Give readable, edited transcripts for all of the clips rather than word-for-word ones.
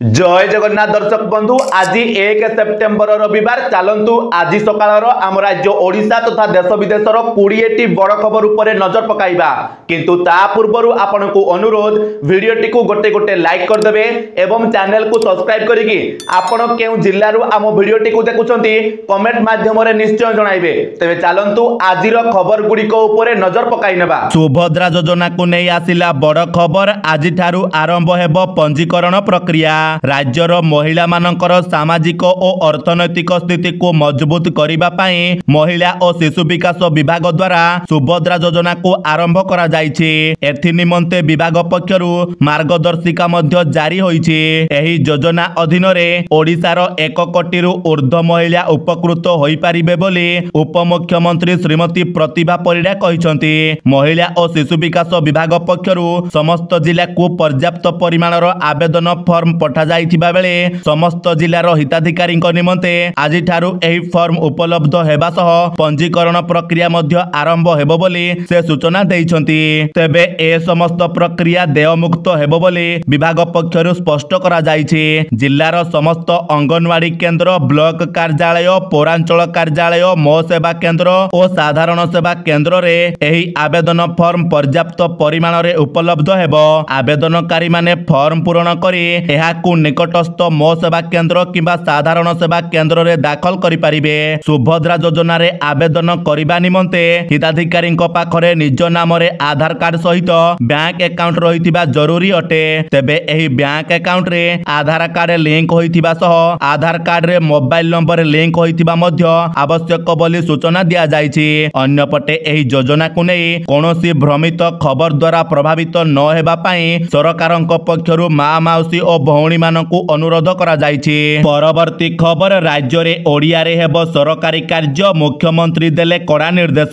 जय जगन्नाथ दर्शक बंधु आज 1 सेप्टेम्बर रविवार चलतु आज सकाळ आम राज्य ओडिशा तथा देश विदेशर 20टी बड़ खबर उपर नजर पकाइबा किंतु ता पूर्व आपण को अनुरोध वीडियोटी को गोटे गोटे लाइक करदेवे एवं चैनल को सब्सक्राइब करिकी आपण केउ जिल्ला रु आम वीडियोटी को देखुछंती कमेंट माध्यम रे निश्चय जणाइबे। तबे चलतु आजिर खबर गुडी को उपर नजर पकाइ नेबा। सुभद्रा योजना को नै आसिला बड़ खबर। आज थारु आरंभ हेबो पंजीकरण प्रक्रिया। राज्यर महिला मानकर सामाजिक और अर्थनैतिक स्थिति को मजबूत करिबा पई महिला और शिशु विकास विभाग द्वारा सुभद्रा योजना को आरंभ करा जायछि। एथि निमंते विभाग पक्षरु मार्गदर्शिका मध्य जारी होईछि। एही योजना अधीन रे ओडिसार 1 कोटी रु ऊर्ध्व महिला उपकृत होई पारिबे बोली उपमुख्यमंत्री श्रीमती प्रतिभा परिडा कहिसंती। महिला और शिशु विकास विभाग पक्षरु समस्त जिला को पर्याप्त परिमाणर आवेदन फॉर्म पठा जाइथिबा बेले समस्त जिलार हिताधिकारी निमंते आज ठारू एही फॉर्म उपलब्ध हेबा सह पंजीकरण प्रक्रिया मध्य आरंभ हेबो बोली से सूचना दैछंती। तेबे ए समस्त प्रक्रिया देयमुक्त हेबो बोली विभाग पक्षरु स्पष्ट करा जाइछि। जिल्लार समस्त अंगनवाड़ी केंद्र ब्लॉक कार्यालय पौरांचल कार्यालय मो सेवा केंद्र और साधारण सेवा केंद्र रे एही आवेदन फॉर्म पर्याप्त परिमाण रे उपलब्ध हेबो। आवेदनकारी माने फॉर्म पूरण करी एहा को निकटस्थ मो सेवा केंद्र किंबा साधारण सेवा केंद्र रे दाखल करि परिबे। सुभद्रा योजना रे आवेदन करिबा निमंते हिताधिकारी पाखरे निज नाम रे आधार कार्ड सहित बैंक अकाउंट रहितिबा जरूरी अटे। तेबे एही बैंक अकाउंट रे आधार कार्ड लिंक होइतिबा सह आधार कार्ड रे मोबाइल नंबर लिंक होइतिबा मध्य आवश्यक बोली सूचना दिया जाइछि। अन्यपटे एही योजना को नै कोनोसी भ्रमित खबर द्वारा प्रभावित न हेबा पई सरकारक पक्षरु मां माउसी और भौणी मानकु अनुरोध करा जाइछि। परवर्ती खबर राज्य रे ओडिया रे हेबो सरकारी कार्य मुख्यमंत्री देले कड़ा निर्देश।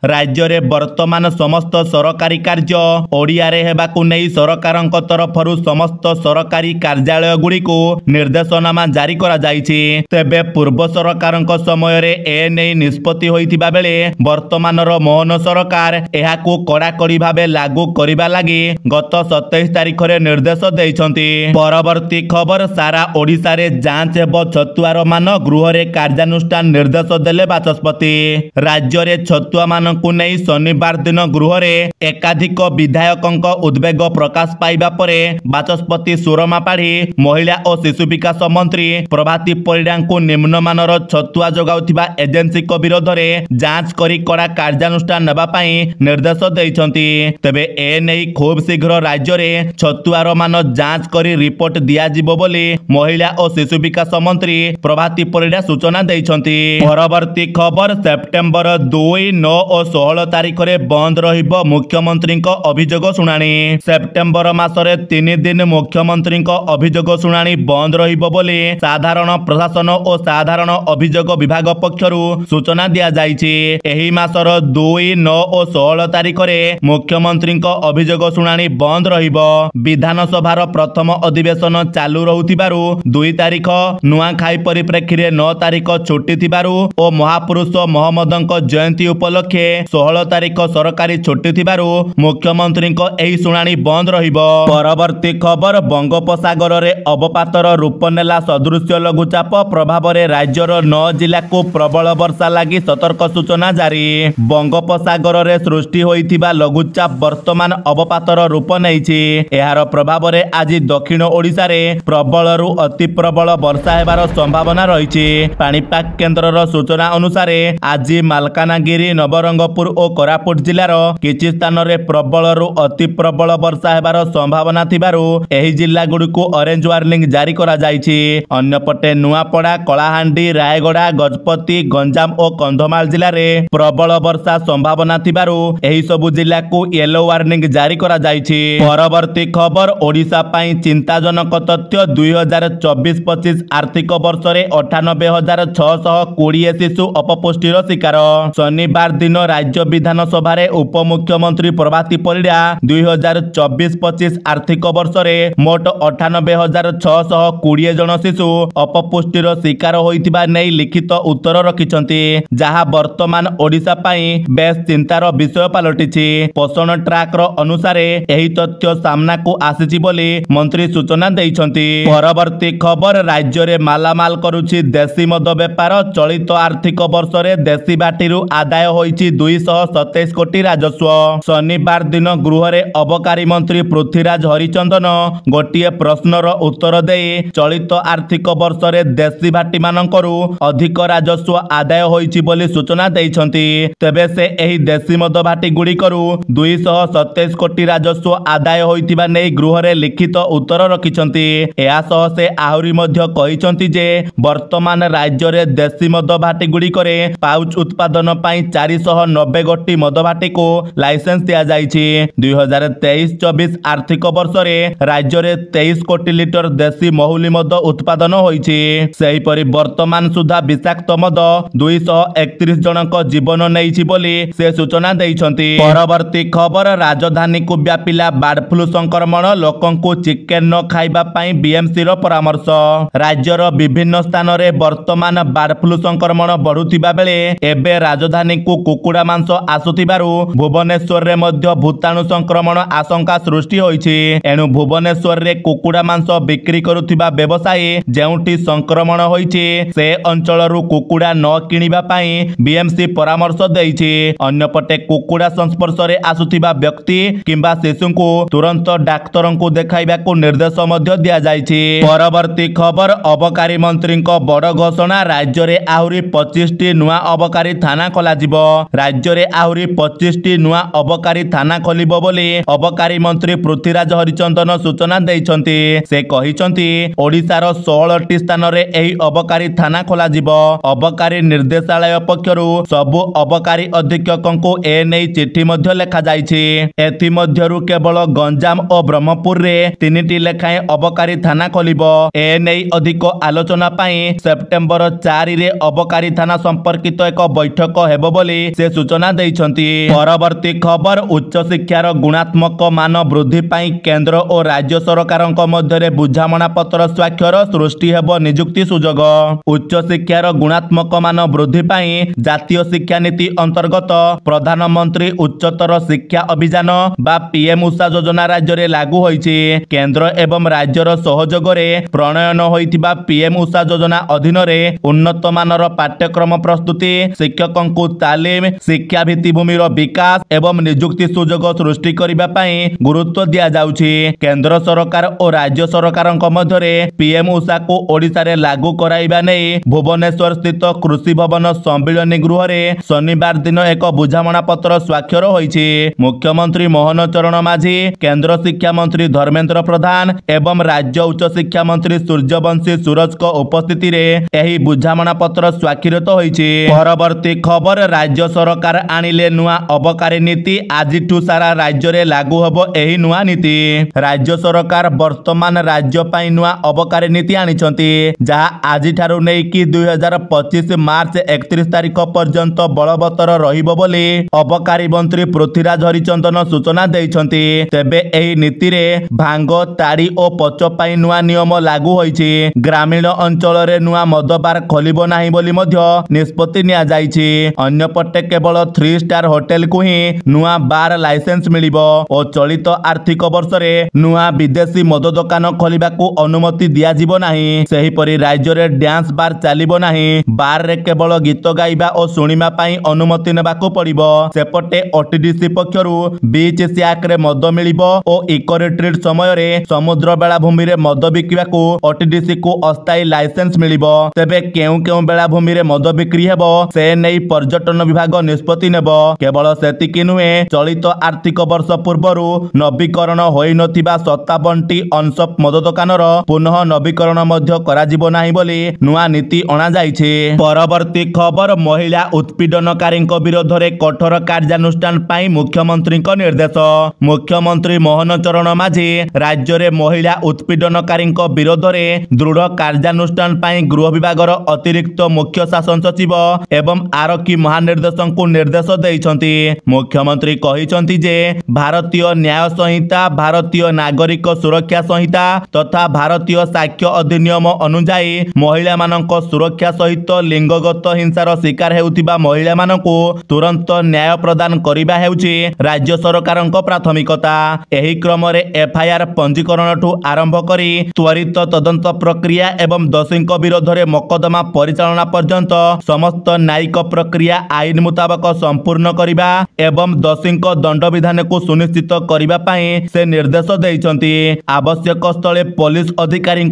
राज्य रे वर्तमान समस्त सरकारी कार्य ओडिया रे हेबाकु नै सरकारक तरफरु समस्त सरकारी कार्यालय गुडी को निर्देशनामा जारी करा जाइछि। तेबे पूर्व सरकारक समय रे ए नै निष्पत्ति होइतिबा बेले वर्तमानर मोहन सरकार एहाकु कड़ाकड़ी भाबे लागू करिबा लागि गत 27 तारिख रे निर्देश दैछंती। परवर्ती खबर सारा ओडिशा रे जांच हेबो छतुआर मान गृह रे कार्यानुष्ठान निर्देश देले बाचस्पति। राज्य रे छतुआ मानकु नै शनिवार दिन गृह रे एकाधिक विधायकक उद्वेग प्रकाश पाइबा परे बाचस्पति सुरमा पाढ़ी महिला और शिशु विकास मंत्री प्रभाती परिडांकु निम्नमानर छतुआ जोगाउथिबा एजेंसी को विरोध रे जांच करी कड़ा कार्यानुष्ठान नेबा पई निर्देश दैछंती। तेबे ए नै खूब शीघ्र राज्य रे छतुआर मान जांच करी रिपोर्ट दिया जिवो बोली महिला और शिशु विकास मंत्री प्रभाती परिडा सूचना दैछंती। परवर्ती खबर सेप्टेम्बर 2, 9 और 16 तारिख रे बंद रहिबो मुख्यमंत्री को अभियोग शुणाणी। सेप्टेम्बर मासरे 3 दिन मुख्यमंत्री को अभियोग शुणाणी बंद रहिबो बोली साधारण प्रशासन और साधारण अभियोग विभाग पक्षरु सूचना दिया जाइछि। एही मासर 2, 9 और 16 तारिख रे मुख्यमंत्री को अभियोग शुणाणी बंद रहिबो। विधानसभार प्रथम अधिवेशन चालू रहुथिबारु 2 तारिख नुआखाई परिप्रेक्षी रे 9 तारिख छुट्टी थिबारु और महापुरुष मोहम्मदଙ୍କ जयंती उपलक्षे 16 तारिख सरकारी छुट्टी थिबारु मुख्यमंत्री को एही शुणाणी बंद रहिबो। परवर्ती खबर बंगोपसागर रे अवपातर रूप नेला सदृश्य लघुचाप प्रभाव रे राज्यर 9 जिला को प्रबल वर्षा लागि सतर्क सूचना जारी। बंगोपसागर रे सृष्टि होइथिबा लघुचाप वर्तमान अवपातर रूप नैछि। एहार प्रभाव रे आज दक्षिण ओडिसा रे प्रबल रु अति प्रबल वर्षा हेबार संभावना रहिछि। पाणीपाग केन्द्रर सूचना अनुसार आज मालकानगिरी नवरंगपुर और कोरापुट जिलार किछि स्थान रे प्रबल रु अति प्रबल वर्षा हेबार संभावना थिबारु एही जिल्ला गुडीको ऑरेंज वार्निंग जारी करा जाइछि। अन्यपटे नुआपड़ा कलाहांडी रायगड़ा गजपति गंजाम और कंधमाल जिल्ला रे प्रबल वर्षा संभावना थिबारु एही सबु जिल्ला को येलो वार्निंग जारी करा जाइछि। परवर्ती खबर ओडिशा पई चिंताजनक तथ्य 2024-25 आर्थिक वर्ष रे 98,620 शिशु अपपुष्टिर शिकार। शनिवार दिन राज्य विधानसभा रे उपमुख्यमंत्री प्रभाती परिडा 2024-25 आर्थिक वर्ष रे मोट 98,620 जन शिशु अपपुष्टिर शिकार होइतिबा नै लिखित उत्तर रखिछंती, जहा वर्तमान ओडिशा पई बेस चिंतार विषय पालटिछि। पोषण ट्रैक रो अनुसार एही तथ्य सामना को आसीछि बोली मंत्री सूचना दै ଦେଇଛନ୍ତି। ପରବର୍ତ୍ତୀ ଖବର, ରାଜ୍ୟରେ ମାଲାମାଲ କରୁଛି ଦେଶୀ ମଦ ବେପାର। ଚଳିତ ଆର୍ଥିକ ବର୍ଷରେ ଦେଶୀ ଭାଟିରୁ ଆଦାୟ ହୋଇଛି 227 କୋଟି ରାଜସ୍ୱ। ଶନିବାର ଦିନ ଗୃହରେ ଅବକାରୀ ମନ୍ତ୍ରୀ ପୃଥ୍ୱୀରାଜ ହରିଚନ୍ଦନ ଗୋଟିଏ ପ୍ରଶ୍ନର ଉତ୍ତର ଦେଇ ଚଳିତ ଆର୍ଥିକ ବର୍ଷରେ ଦେଶୀ ଭାଟିମାନଙ୍କରୁ ଅଧିକ ରାଜସ୍ୱ ଆଦାୟ ହୋଇଛି ବୋଲି ସୂଚନା ଦେଇଛନ୍ତି। ତେବେ ସେ ଏହି ଦେଶୀ ମଦ ଭାଟି ଗୁଡ଼ିକରୁ 227 କୋଟି ରାଜସ୍ୱ ଆଦାୟ ହୋଇଥିବା ନେଇ ଗୃହରେ ଲିଖିତ ଉତ୍ତର ରଖିଛନ୍ତି। ଏହା ସହ ସେ ଆହୁରି ମଧ୍ୟ କହିଛନ୍ତି ଯେ ବର୍ତ୍ତମାନ ରାଜ୍ୟରେ ଦେଶୀ ମଦ ଭାଟି ଗୁଡ଼ିକରେ ପାଉଚ୍ ଉତ୍ପାଦନ ପାଇଁ 490 ଗୋଟି ମଦ ଭାଟିକୁ ଲାଇସେନ୍ସ ଦିଆଯାଇଛି। 2023-24 ଆର୍ଥିକ ବର୍ଷରେ ରାଜ୍ୟରେ 23 କୋଟି ଲିଟର ଦେଶୀ ମହୁଲି ମଦ ଉତ୍ପାଦନ ହୋଇଛି। ସେହିପରି ବର୍ତ୍ତମାନ ସୁଦ୍ଧା ବିଷାକ୍ତ ମଦ 231 ଜଣଙ୍କ ଜୀବନ ନେଇଛି ବୋଲି ସେ ସୂଚନା ଦେଇଛନ୍ତି। ପରବର୍ତ୍ତୀ ଖବର, ରାଜଧାନୀକୁ ବ୍ୟାପିଲା ବାର୍ଡ ଫ୍ଲୁ ସଂକ୍ରମଣ। ଲୋକଙ୍କୁ ଚିକେନ ନ ଖାଇବା ପାଇଁ ବିଏମ୍ସିର ପରାମର୍ଶ। ରାଜ୍ୟର ବିଭିନ୍ନ ସ୍ଥାନରେ ବର୍ତ୍ତମାନ ବାର୍ଡ ଫ୍ଲୁ ସଂକ୍ରମଣ ବଢୁଥିବା ବେଳେ ଏବେ ରାଜଧାନୀକୁ କୁକୁଡ଼ା ମାଂସ ଆସୁଥିବାରୁ ଭୁବନେଶ୍ୱରରେ ମଧ୍ୟ ଭୂତାଣୁ ସଂକ୍ରମଣ ଆଶଙ୍କା ସୃଷ୍ଟି ହୋଇଛି। ଏଣୁ ଭୁବନେଶ୍ୱରରେ କୁକୁଡ଼ା ମାଂସ ବିକ୍ରି କରୁଥିବା ବ୍ୟବସାୟୀ ଯେଉଁଠି ସଂକ୍ରମଣ ହୋଇଛି ସେ ଅଞ୍ଚଳରୁ କୁକୁଡ଼ା ନ କିଣିବା ପାଇଁ ବିଏମ୍ସି ପରାମର୍ଶ ଦେଇଛି। ଅନ୍ୟପଟେ କୁକୁଡ଼ା ସଂସ୍ପର୍ଶରେ ଆସୁଥିବା ବ୍ୟକ୍ତି କିମ୍ବା ଶିଶୁଙ୍କୁ ତୁରନ୍ତ ଡାକ୍ତରଙ୍କୁ ଦେଖାଇବାକୁ ନିର୍ଦ୍ଦେଶ ମଧ୍ୟ ଦିଆଯାଇଛି। ପରବର୍ତ୍ତୀ ଖବର, ଅବକାରୀ ମନ୍ତ୍ରୀଙ୍କ ବଡ଼ ଘୋଷଣା। ରାଜ୍ୟରେ ଆହୁରି 25ଟି ନୂଆ ଅବକାରୀ ଥାନା ଖୋଲାଯିବ। ରାଜ୍ୟରେ ଆହୁରି 25ଟି ନୂଆ ଅବକାରୀ ଥାନା ଖୋଲିବ ବୋଲି ଅବକାରୀ ମନ୍ତ୍ରୀ ପୃଥ୍ୱୀରାଜ ହରିଚନ୍ଦନ ସୂଚନା ଦେଇଛନ୍ତି। ସେ କହିଛନ୍ତି ଓଡ଼ିଶାର 16ଟି ସ୍ଥାନରେ ଏହି ଅବକାରୀ ଥାନା ଖୋଲାଯିବ। ଅବକାରୀ ନିର୍ଦ୍ଦେଶାଳୟ ପକ୍ଷରୁ ସବୁ ଅବକାରୀ ଅଧୀକ୍ଷକଙ୍କୁ ଏ ନେଇ ଚିଠି ମଧ୍ୟ ଲେଖାଯାଇଛି। ଏଥିମଧ୍ୟରୁ କେବଳ ଗଞ୍ଜାମ ଓ ବ୍ରହ୍ମପୁରରେ 3ଟି ଲେଖାଏଁ ଅବକାରୀ ଥାନା ଖୋଲିବ। ଏ ନେଇ ଅଧିକ ଆଲୋଚନା ପାଇଁ ସେପ୍ଟେମ୍ବର 4ରେ ଅବକାରୀ ଥାନା ସମ୍ପର୍କିତ ଏକ ବୈଠକ ହେବ ବୋଲି ସେ ସୂଚନା ଦେଇଛନ୍ତି। ପରବର୍ତ୍ତୀ ଖବର, ଉଚ୍ଚଶିକ୍ଷାର ଗୁଣାତ୍ମକ ମାନ ବୃଦ୍ଧି ପାଇଁ କେନ୍ଦ୍ର ଓ ରାଜ୍ୟ ସରକାରଙ୍କ ମଧ୍ୟରେ ବୁଝାମଣା ପତ୍ର ସ୍ୱାକ୍ଷର। ସୃଷ୍ଟି ହେବ ନିଯୁକ୍ତି ସୁଯୋଗ। ଉଚ୍ଚଶିକ୍ଷାର ଗୁଣାତ୍ମକ ମାନ ବୃଦ୍ଧି ପାଇଁ ଜାତୀୟ ଶିକ୍ଷାନୀତି ଅନ୍ତର୍ଗତ ପ୍ରଧାନମନ୍ତ୍ରୀ ଉଚ୍ଚତର ଶିକ୍ଷା ଅଭିଯାନ ବା PM-USHA ଯୋଜନା ରାଜ୍ୟରେ ଲାଗୁ ହୋଇଛି। କେନ୍ଦ୍ର ଏବଂ ରାଜ୍ୟର ସହଯୋଗରେ ପ୍ରଣୟନ ହୋଇଥିବା PM-USHA ଯୋଜନା ଅଧୀନରେ ଉନ୍ନତମାନର ପାଠ୍ୟକ୍ରମ ପ୍ରସ୍ତୁତି, ଶିକ୍ଷକଙ୍କୁ ତାଲିମ, ଶିକ୍ଷା ଭିତ୍ତିଭୂମିର ବିକାଶ ଏବଂ ନିଯୁକ୍ତି ସୁଯୋଗ ସୃଷ୍ଟି କରିବା ପାଇଁ ଗୁରୁତ୍ୱ ଦିଆଯାଉଛି। କେନ୍ଦ୍ର ସରକାର ଓ ରାଜ୍ୟ ସରକାରଙ୍କ ମଧ୍ୟରେ PM-USHAକୁ ଓଡ଼ିଶାରେ ଲାଗୁ କରାଇବା ନେଇ ଭୁବନେଶ୍ୱର ସ୍ଥିତ କୃଷି ଭବନ ସମ୍ମିଳନୀ ଗୃହରେ ଶନିବାର ଦିନ ଏକ ବୁଝାମଣା ପତ୍ର ସ୍ୱାକ୍ଷର ହୋଇଛି। ମୁଖ୍ୟମନ୍ତ୍ରୀ ମୋହନ ଚରଣ ମାଝୀ, କେନ୍ଦ୍ର ଶିକ୍ଷା ମନ୍ତ୍ରୀ ଧର୍ମେନ୍ଦ୍ର ପ୍ରଧାନ ଏବଂ ରାଜ୍ୟ ଉଚ୍ଚଶିକ୍ଷା ମନ୍ତ୍ରୀ ସୂର୍ଯ୍ୟବଂଶୀ ସୁରଜଙ୍କ ଉପସ୍ଥିତିରେ ଏହି ବୁଝାମଣା ପତ୍ର ସ୍ୱାକ୍ଷରିତ ହୋଇଛି। ପରବର୍ତ୍ତୀ ଖବର, ରାଜ୍ୟ ସରକାର ଆଣିଲେ ନୂଆ ଅବକାରୀ ନୀତି। ଆଜିଠୁ ସାରା ରାଜ୍ୟରେ ଲାଗୁ ହେବ ଏହି ନୂଆ ନୀତି। ରାଜ୍ୟ ସରକାର ବର୍ତ୍ତମାନ ରାଜ୍ୟ ପାଇଁ ନୂଆ ଅବକାରୀ ନୀତି ଆଣିଛନ୍ତି, ଯାହା ଆଜିଠାରୁ ନେଇକି 2025 ମାର୍ଚ୍ଚ 31 ତାରିଖ ପର୍ଯ୍ୟନ୍ତ ବଳବତ୍ତର ରହିବ ବୋଲି ଅବକାରୀ ମନ୍ତ୍ରୀ ପୃଥ୍ୱୀରାଜ ହରିଚନ୍ଦନ ସୂଚନା ଦେଇଛନ୍ତି। ତେବେ ଏହି ନୀତିରେ ଭାଙ୍ଗ, ତାଡ଼ି ଓ ପଚ ପାଇଁ ନୂଆ ନିୟମ ଲାଗୁ ହୋଇଛି। ଗ୍ରାମୀଣ ଅଞ୍ଚଳରେ ନୂଆ ମଦ ବାର ଖୋଲିବ ନାହିଁ ବୋଲି ମଧ୍ୟ ନିଷ୍ପତ୍ତି ନିଆଯାଇଛି। ଅନ୍ୟପଟେ କେବଳ 3 ଷ୍ଟାର ହୋଟେଲକୁ ହିଁ ନୂଆ ବାର ଲାଇସେନ୍ସ ମିଳିବ ଓ ଚଳିତ ଆର୍ଥିକ ବର୍ଷରେ ନୂଆ ବିଦେଶୀ ମଦ ଦୋକାନ ଖୋଲିବାକୁ ଅନୁମତି ଦିଆଯିବ ନାହିଁ। ସେହିପରି ରାଜ୍ୟରେ ଡ୍ୟାନ୍ସ ବାର ଚାଲିବ ନାହିଁ। ବାରରେ କେବଳ ଗୀତ ଗାଇବା ଓ ଶୁଣିବା ପାଇଁ ଅନୁମତି ନେବାକୁ ପଡ଼ିବ। ସେପଟେ OTDC ପକ୍ଷରୁ ବିଚ୍ ସ୍ୟାକ୍ରେ ମଦ ମିଳିବ ଓ ଇକୋ ରିଟ୍ରିଟ୍ ସମୟରେ ସମୁଦ୍ର ବେଳାଭୂମିରେ ମଦ ବିକିବାକୁ OTDCକୁ ଅସ୍ଥାୟୀ ଲାଇସେନ୍ସ ମିଳିବ। ତେବେ କେଉଁ କେଉଁ ବେଳାଭୂମିରେ ମଦ ବିକ୍ରି ହେବ ସେ ନେଇ ପର୍ଯ୍ୟଟନ ବିଭାଗ ନିଷ୍ପତ୍ତି ନେବ। କେବଳ ସେତିକି ନୁହେଁ, ଚଳିତ ଆର୍ଥିକ ବର୍ଷ ପୂର୍ବରୁ ନବୀକରଣ ହୋଇନଥିବା 57ଟି ଅନସପ୍ ମଦ ଦୋକାନର ପୁନଃ ନବୀକରଣ ମଧ୍ୟ କରାଯିବ ନାହିଁ ବୋଲି ନୂଆ ନୀତି ଅଣାଯାଇଛି। ପରବର୍ତ୍ତୀ ଖବର, ମହିଳା ଉତ୍ପୀଡ଼ନକାରୀଙ୍କ ବିରୋଧରେ କଠୋର କାର୍ଯ୍ୟାନୁଷ୍ଠାନ ପାଇଁ ମୁଖ୍ୟମନ୍ତ୍ରୀଙ୍କ ନିର୍ଦ୍ଦେଶ। ମୁଖ୍ୟମନ୍ତ୍ରୀ ମୋହନ ଚରଣ ମାଝୀ ରାଜ୍ୟରେ ମହିଳା ଉତ୍ପୀଡ଼ନକାରୀଙ୍କ ବିରୋଧରେ ଦୃଢ଼ କାର୍ଯ୍ୟାନୁଷ୍ଠାନ ପାଇଁ ଗୃହ ବିଭାଗର ଅତିରିକ୍ତ ମୁଖ୍ୟ ଶାସନ ସଚିବ ଏବଂ ଆରକ୍ଷୀ ମହାନିର୍ଦ୍ଦେଶକଙ୍କୁ ନିର୍ଦ୍ଦେଶ ଦେଇଛନ୍ତି। ମୁଖ୍ୟମନ୍ତ୍ରୀ କହିଛନ୍ତି ଯେ ଭାରତୀୟ ନ୍ୟାୟ ସଂହିତା, ଭାରତୀୟ ନାଗରିକ ସୁରକ୍ଷା ସଂହିତା ତଥା ଭାରତୀୟ ସାକ୍ଷ୍ୟ ଅଧିନିୟମ ଅନୁଯାୟୀ ମହିଳାମାନଙ୍କ ସୁରକ୍ଷା ସହିତ ଲିଙ୍ଗଗତ ହିଂସାର ଶିକାର ହେଉଥିବା ମହିଳାମାନଙ୍କୁ ତୁରନ୍ତ ନ୍ୟାୟ ପ୍ରଦାନ କରିବା ହେଉଛି ରାଜ୍ୟ ସରକାରଙ୍କ ପ୍ରାଥମିକତା। ଏହି କ୍ରମରେ FIR ପଞ୍ଜୀକରଣଠୁ ଆରମ୍ଭ आरंभ करी त्वरित तदंत प्रक्रिया एवं दोषी विरोध में मकदमा परिचालना पर्यंत समस्त न्यायिक प्रक्रिया आईन मुताबक संपूर्ण करने एवं दोषी दंड विधान को सुनिश्चित करने से निर्देश देइछन्ति। आवश्यक स्थले पुलिस अधिकारी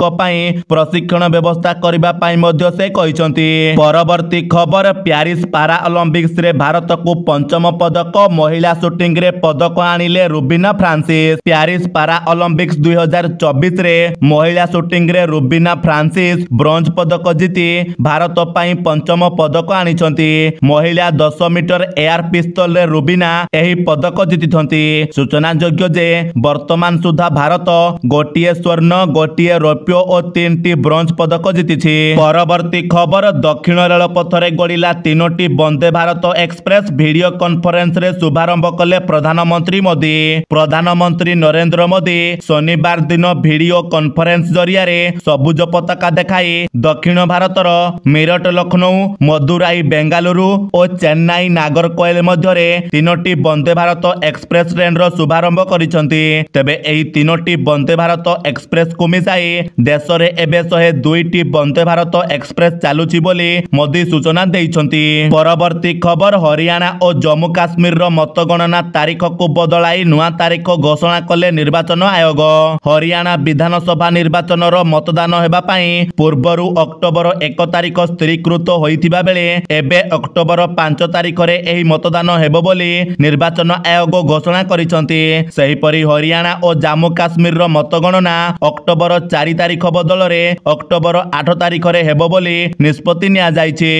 प्रशिक्षण व्यवस्था करने से कहिछन्ति। परवर्ती खबर प्यारिस पारा ओलंपिक्स रे भारत को पंचम पदक महिला शूटिंग रे पदक आनिले रुबिना फ्रांसिस। प्यारिस पारा ओलंपिक्स 2024 रे महिला शूटिंग रे रुबिना फ्रांसिस ब्रोंज पदक जीति भारत पाई पंचम पदक आनिछन्ति। महिला 10 मीटर एयर पिस्तल रे रुबिना एही पदक जीतिछन्ति। सूचना योग्य जे वर्तमान सुधा भारत गोटिए स्वर्ण गोटिए रौप्य और 3टी ब्रोंज पदक जीतिछि। परवर्ती खबर दक्षिण rail पथरे गड़िला 3टी Vande Bharat express video conference रे शुभारंभ कले प्रधानमंत्री मोदी। प्रधानमंत्री नरेंद्र मोदी शनिवार दिन वीडियो कॉन्फ्रेंस जरिया रे सबुज पताका देखाई दक्षिण भारतर मेरठ लखनऊ मदुराई बेंगालुरु और चेन्नई नागरकोइल मध्यरे 3टी वंदे भारत एक्सप्रेस ट्रेन रो शुभारंभ करिसंती। तेबे एही 3टी वंदे भारत एक्सप्रेस को मिसाई देश रे एबे 102टी वंदे भारत एक्सप्रेस चालुची बोली मोदी सूचना देइछंती। परवर्ती खबर हरियाणा और जम्मू काश्मीर रो मतगणना तारीख को बदलाई नुआ तारीख घोषणा कले निर्वाचन आयोग। हरियाणा विधानसभा निर्वाचन रो मतदान हेबा पई पूर्वरु अक्टोबर 1 तारीख स्थिरीकृत होइथिबा बेले एबे अक्टोबर 5 तारीख रे एही मतदान हेबो बोली निर्वाचन आयोग घोषणा करिसंती। सेहिपरि हरियाणा और जम्मू काश्मीर रो मतगणना अक्टोबर 4 तारीख बदल रे अक्टोबर 8 तारीख रे हेबो बोली निष्पत्ति निया जाइछि।